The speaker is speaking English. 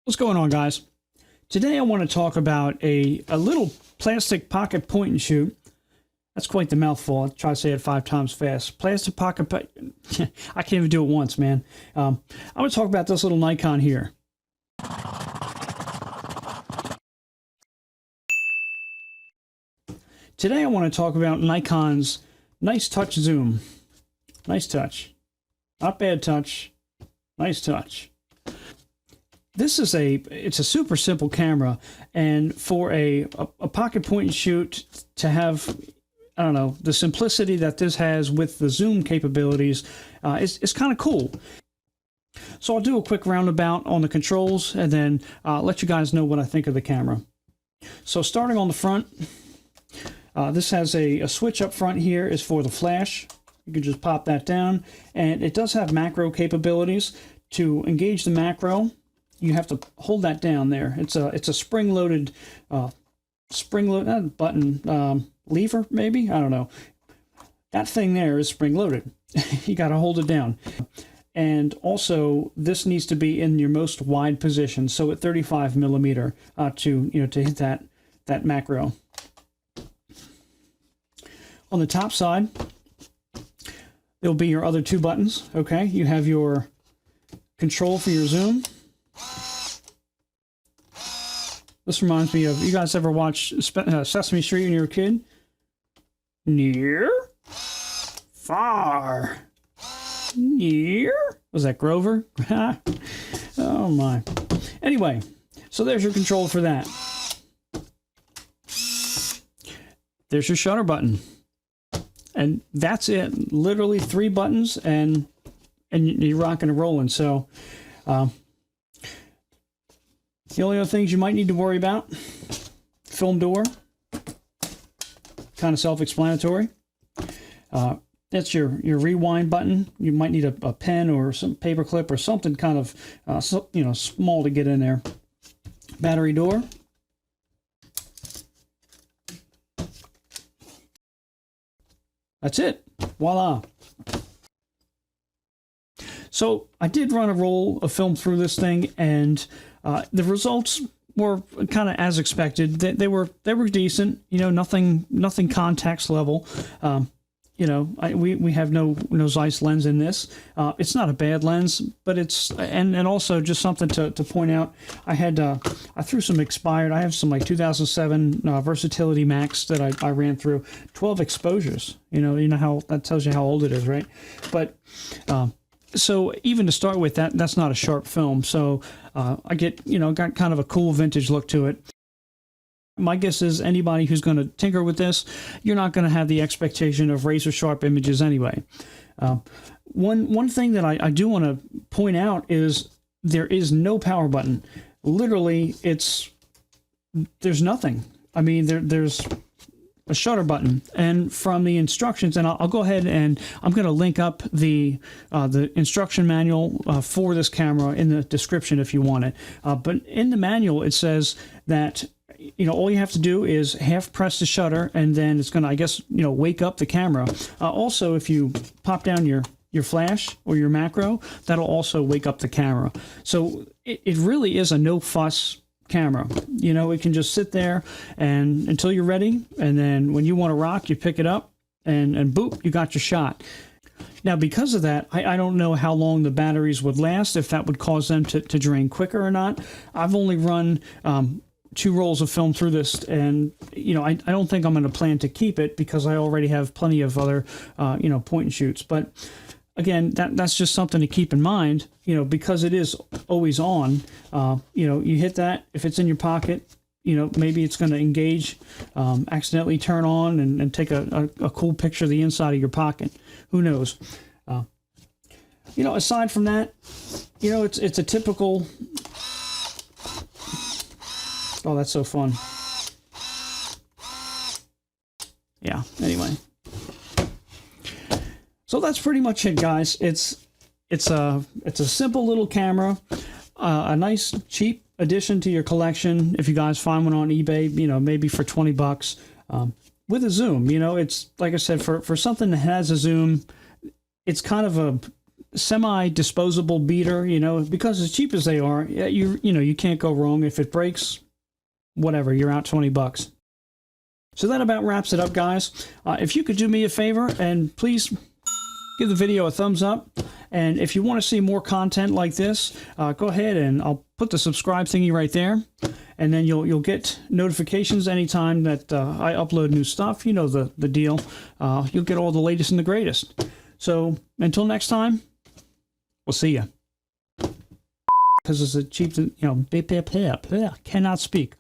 What's going on, guys? Today I want to talk about a little plastic pocket point and shoot. That's quite the mouthful. I'll try to say it 5 times fast. Plastic pocket I can't even do it once, man. I want to talk about this little Nikon here. Today I want to talk about Nikon's Nice Touch Zoom. Nice touch. Not bad touch. Nice touch. This is it's a super simple camera, and for a pocket point and shoot to have, I don't know, the simplicity that this has with the zoom capabilities, it's kind of cool. So I'll do a quick roundabout on the controls and then let you guys know what I think of the camera. So starting on the front, this has a switch up front here is for the flash. You can just pop that down, and it does have macro capabilities. To engage the macro, you have to hold that down there. It's a spring-loaded button lever, maybe, I don't know. That thing there is spring-loaded. You got to hold it down. And also, this needs to be in your most wide position, so at 35 millimeter to hit that macro. On the top side, there'll be your other 2 buttons. Okay, you have your control for your zoom. This reminds me of, you guys ever watch Sesame Street when you were a kid? Near, far, near. Was that Grover? Oh my. Anyway, so there's your control for that. There's your shutter button. And that's it. Literally 3 buttons, and you're rocking and rolling. So, the only other things you might need to worry about: film door, kind of self-explanatory. That's your rewind button. You might need a pen or some paper clip or something kind of small to get in there. Battery door. That's it. Voila. So I did run a roll of film through this thing, and the results were kind of as expected. They were decent. Nothing Contax level. We have no Zeiss lens in this. It's not a bad lens, but it's and also just something to point out. I threw some expired. I have some like 2007 Versatility Max that I ran through. 12 exposures. You know how that tells you how old it is, right? But so even to start with, that's not a sharp film. So I got kind of a cool vintage look to it. My guess is anybody who's going to tinker with this, you're not going to have the expectation of razor sharp images anyway. One thing that I do want to point out is there is no power button. Literally, there's nothing. I mean, there's a shutter button, and from the instructions, and I'll go ahead and I'm going to link up the instruction manual for this camera in the description if you want it. But in the manual, it says that all you have to do is half press the shutter, and then it's going to, I guess, wake up the camera. Also, if you pop down your flash or your macro, that'll also wake up the camera. So it really is a no fuss camera. It can just sit there and until you're ready, and then when you want to rock, you pick it up and boop, you got your shot. Now, because of that, I don't know how long the batteries would last, if that would cause them to drain quicker or not. I've only run 2 rolls of film through this, and I don't think I'm going to plan to keep it because I already have plenty of other point and shoots. But again, that's just something to keep in mind, because it is always on. You hit that, if it's in your pocket, maybe it's going to engage, accidentally turn on and take a cool picture of the inside of your pocket. Who knows? Aside from that, it's a typical. Oh, that's so fun. Yeah, anyway. So that's pretty much it, guys. It's a simple little camera, a nice cheap addition to your collection if you guys find one on eBay, maybe for 20 bucks. With a zoom, it's like I said, for something that has a zoom, it's kind of semi-disposable beater, you know, because as cheap as they are, you can't go wrong. If it breaks, whatever, you're out $20. So that about wraps it up, guys. If you could do me a favor and please give the video a thumbs up. And if you want to see more content like this, go ahead and I'll put the subscribe thingy right there. And then you'll get notifications anytime that I upload new stuff. You know the deal. You'll get all the latest and the greatest. So until next time, we'll see you. Because it's a cheap, cannot speak.